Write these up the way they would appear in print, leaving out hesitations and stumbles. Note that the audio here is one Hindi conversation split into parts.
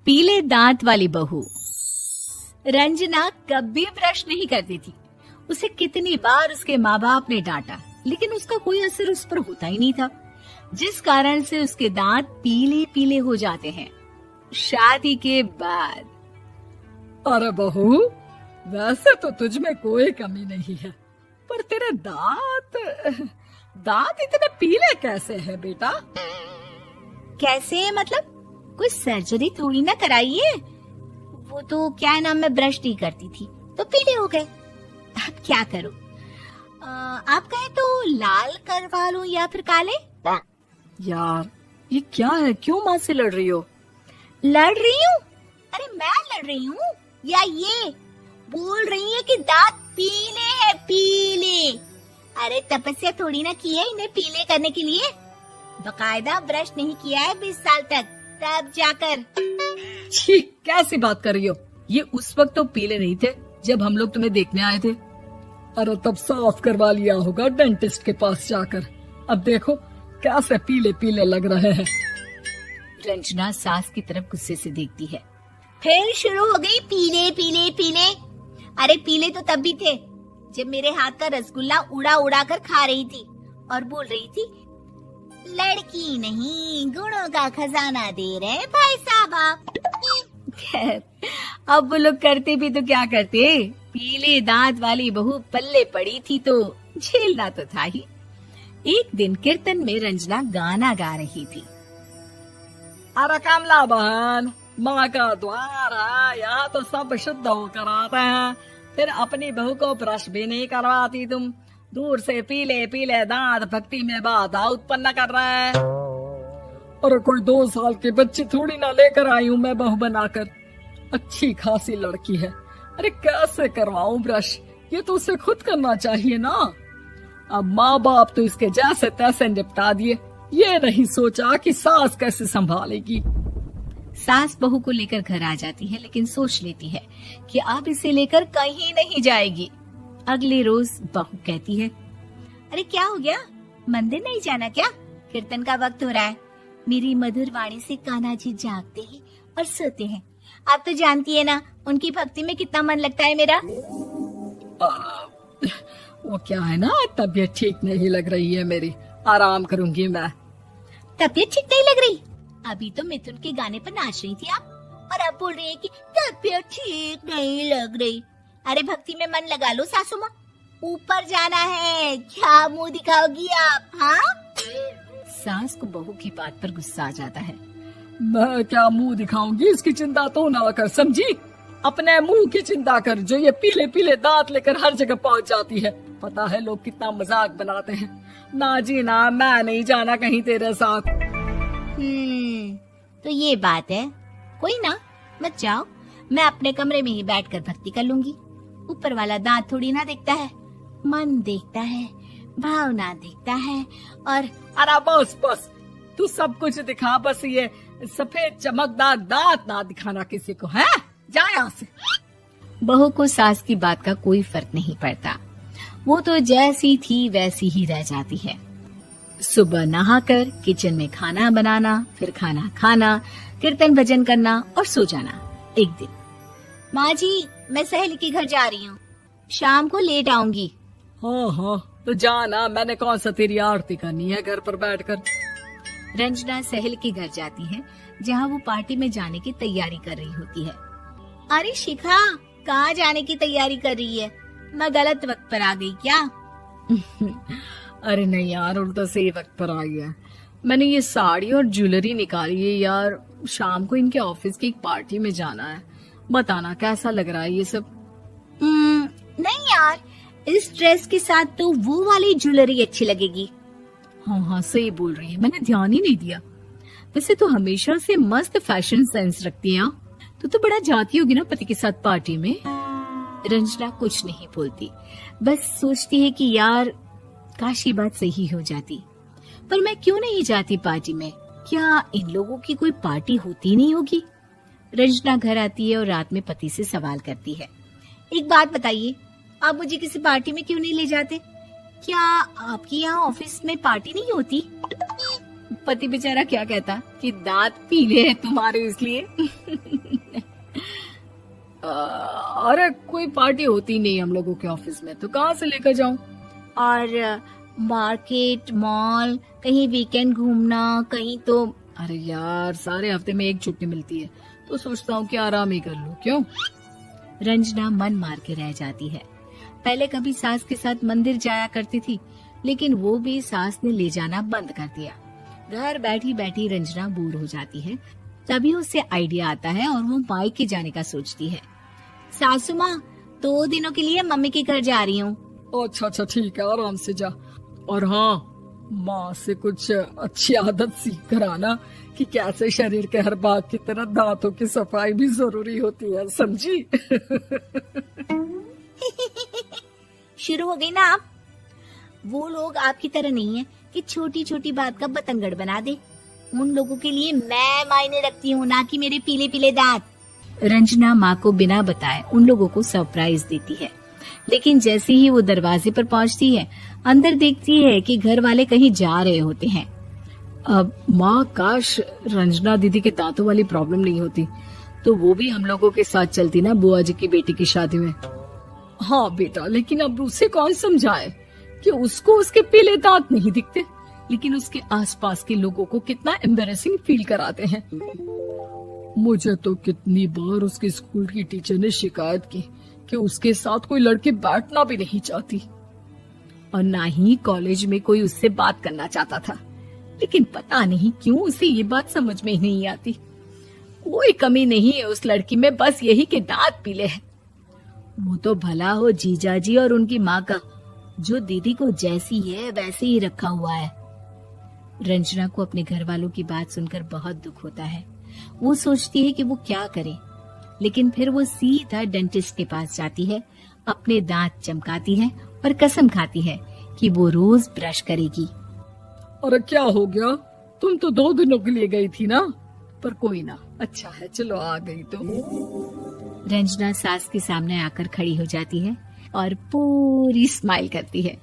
पीले दांत वाली बहू। रंजना कभी ब्रश नहीं करती थी। उसे कितनी बार उसके माँ बाप ने डांटा, लेकिन उसका कोई असर उस पर होता ही नहीं था, जिस कारण से उसके दांत पीले पीले हो जाते हैं। शादी के बाद। अरे बहू, वैसे तो तुझ में कोई कमी नहीं है, पर तेरे दांत इतने पीले कैसे हैं बेटा? कैसे मतलब? कोई सर्जरी थोड़ी ना कराई है। वो तो क्या नाम, मैं ब्रश नहीं करती थी तो पीले हो गए। अब क्या करूं? आप कहें तो लाल करवा लूं या फिर काले? यार ये क्या है, क्यों माँ से लड़ रही हो? लड़ रही हूँ? अरे मैं लड़ रही हूँ या ये बोल रही है कि दांत पीले हैं, पीले। अरे तपस्या थोड़ी ना की है इन्हें पीले करने के लिए। बकायदा ब्रश नहीं किया है 20 साल तक, तब जाकर। छी, कैसी बात कर रही हो? ये उस वक्त तो पीले नहीं थे जब हम लोग तुम्हें देखने आए थे। अरे तब साफ करवा लिया होगा डेंटिस्ट के पास जाकर। अब देखो कैसे पीले पीले लग रहे हैं। रंजना सास की तरफ गुस्से से देखती है। फिर शुरू हो गई पीले पीले पीले। अरे पीले तो तब भी थे जब मेरे हाथ का रसगुल्ला उड़ा उड़ा कर खा रही थी और बोल रही थी, लड़की नहीं गुणों का खजाना दे रहे भाई साहब आप। खैर, अब वो लोग करते भी तो क्या करते, पीले दांत वाली बहू पल्ले पड़ी थी तो झेलना तो था ही। एक दिन कीर्तन में रंजना गाना गा रही थी। अरे कमला बहन, माँ का द्वार है, यहाँ तो सब शुद्ध होकर आते हैं, फिर अपनी बहू को ब्रश भी नहीं करवाती तुम। दूर से पीले पीले दांत भक्ति में बाधा उत्पन्न कर रहे हैं। अरे कोई 2 साल के बच्चे थोड़ी ना लेकर आई हूँ मैं बहू बनाकर। अच्छी खासी लड़की है, अरे कैसे करवाऊं ब्रश? ये तो उसे खुद करना चाहिए ना। अब माँ बाप तो इसके जैसे तैसे निपटा दिए, ये नहीं सोचा कि सास कैसे संभालेगी। सास बहू को लेकर घर आ जाती है, लेकिन सोच लेती है कि अब इसे लेकर कहीं नहीं जाएगी। अगले रोज बहू कहती है, अरे क्या हो गया, मंदिर नहीं जाना क्या? कीर्तन का वक्त हो रहा है। मेरी मधुर वाणी से कान्हा जी जागते हैं और सोते हैं। आप तो जानती है ना उनकी भक्ति में कितना मन लगता है मेरा। वो क्या है ना, तबीयत ठीक नहीं लग रही है मेरी, आराम करूंगी मैं। तबीयत ठीक नहीं लग रही? अभी तो मिथुन के गाने पर नाच रही थी आप, और अब बोल रही है कि तबीयत ठीक नहीं लग रही। अरे भक्ति में मन लगा लो सासू माँ, ऊपर जाना है, क्या मुंह दिखाओगी आप? हाँ? सास को बहू की बात पर गुस्सा आ जाता है। मैं क्या मुंह दिखाऊंगी, इसकी चिंता तो ना कर, समझी? अपने मुंह की चिंता कर, जो ये पीले पीले दांत लेकर हर जगह पहुंच जाती है। पता है लोग कितना मजाक बनाते हैं। ना जी ना, मैं नहीं जाना कहीं तेरे साथ। तो ये बात है। कोई ना, मत जाओ, मैं अपने कमरे में ही बैठकर भक्ति कर लूंगी। ऊपर वाला दांत थोड़ी ना देखता है, मन देखता है, भावना देखता है। और अरे बस बस, तू सब कुछ दिखा, बस ये सफेद चमकदार दांत ना दिखाना किसी को, है? जा यहाँ से। बहू को सास की बात का कोई फर्क नहीं पड़ता, वो तो जैसी थी वैसी ही रह जाती है। सुबह नहाकर किचन में खाना बनाना, फिर खाना खाना, कीर्तन भजन करना और सो जाना। एक दिन, माँ जी मैं सहेली के घर जा रही हूँ, शाम को लेट आऊंगी। हाँ हाँ तो जाना, मैंने कौन सा तेरी आरती करनी है घर पर बैठकर। रंजना सहेली के घर जाती है, जहाँ वो पार्टी में जाने की तैयारी कर रही होती है। अरे शिखा, कहाँ जाने की तैयारी कर रही है? मैं गलत वक्त पर आ गई क्या? अरे नहीं यार, उल्टा सही वक्त पर आई है। मैंने ये साड़ी और ज्वेलरी निकाली है यार, शाम को इनके ऑफिस की एक पार्टी में जाना है। बताना कैसा लग रहा है ये सब? नहीं यार, इस ड्रेस के साथ तो वो वाली ज्वेलरी अच्छी लगेगी। हाँ हाँ सही बोल रही है, मैंने ध्यान ही नहीं दिया। वैसे तो हमेशा से मस्त फैशन सेंस रखती है। तो बड़ा जाती होगी ना पति के साथ पार्टी में। रंजना कुछ नहीं बोलती, बस सोचती है कि यार काश ये बात सही हो जाती, पर मैं क्यों नहीं जाती पार्टी में? क्या इन लोगों की कोई पार्टी होती नहीं होगी? रंजना घर आती है और रात में पति से सवाल करती है, एक बात बताइए, आप मुझे किसी पार्टी में क्यों नहीं ले जाते? क्या आपकी यहाँ ऑफिस में पार्टी नहीं होती? पति बेचारा क्या कहता कि दांत पीले हैं तुम्हारे इसलिए। अरे कोई पार्टी होती नहीं हम लोगों के ऑफिस में, तो कहाँ से लेकर जाऊं? और मार्केट, मॉल, कहीं वीकेंड घूमना, कहीं तो। अरे यार सारे हफ्ते में एक छुट्टी मिलती है, तो सोचता हूँ कि आराम ही कर लूं। क्यों? रंजना मन मार के रह जाती है। पहले कभी सास के साथ मंदिर जाया करती थी, लेकिन वो भी सास ने ले जाना बंद कर दिया। घर बैठी बैठी रंजना बोर हो जाती है। तभी उसे आइडिया आता है और वो मायके जाने का सोचती है। सासू माँ, 2 दिनों के लिए मम्मी के घर जा रही हूँ। अच्छा ठीक है, आराम से जा। और हाँ, माँ से कुछ अच्छी आदत सीख कर आना कि कैसे शरीर के हर भाग की तरह दांतों की सफाई भी जरूरी होती है, समझी? शुरू हो गई ना आप। वो लोग आपकी तरह नहीं है कि छोटी छोटी बात का बतंगड़ बना दे। उन लोगों के लिए मैं मायने रखती हूँ, ना कि मेरे पीले पीले दांत। रंजना माँ को बिना बताए उन लोगों को सरप्राइज देती है, लेकिन जैसे ही वो दरवाजे पर पहुंचती है, अंदर देखती है कि घर वाले कहीं जा रहे होते हैं। अब माँ, काश रंजना दीदी के दांतों वाली प्रॉब्लम नहीं होती, तो वो भी हम लोगों के साथ चलती ना बुआ जी की बेटी की शादी में। हाँ बेटा, लेकिन अब उसे कौन समझाए कि उसको उसके पीले दांत नहीं दिखते, लेकिन उसके आसपास के लोगों को कितना एम्बैरेसिंग फील कराते हैं। मुझे तो कितनी बार उसके स्कूल की टीचर ने शिकायत की कि उसके साथ कोई लड़की बैठना भी नहीं चाहती, और ना ही कॉलेज में कोई उससे बात करना चाहता था। लेकिन पता नहीं क्यों उसे ये बात समझ में ही नहीं आती। कोई कमी नहीं है उस लड़की में, बस यही कि दांत पीले हैं। वो तो भला हो जीजा जी और उनकी माँ का, जो दीदी को जैसी है वैसे ही रखा हुआ है। रंजना को अपने घर वालों की बात सुनकर बहुत दुख होता है। वो सोचती है कि वो क्या करे, लेकिन फिर वो सीधा डेंटिस्ट के पास जाती है, अपने दांत चमकाती है और कसम खाती है कि वो रोज ब्रश करेगी। अरे क्या हो गया? तुम तो 2 दिनों के लिए गई थी ना, पर कोई ना, अच्छा है, चलो आ गई तो। रंजना सास के सामने आकर खड़ी हो जाती है और पूरी स्माइल करती है,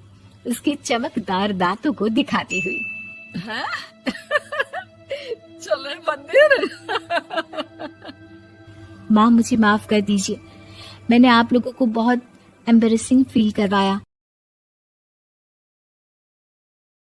उसके चमकदार दांतों को दिखाती हुई। हैं? चले मंदिर। माँ, मुझे माफ कर दीजिए, मैंने आप लोगों को बहुत एम्बैरेसिंग फील करवाया।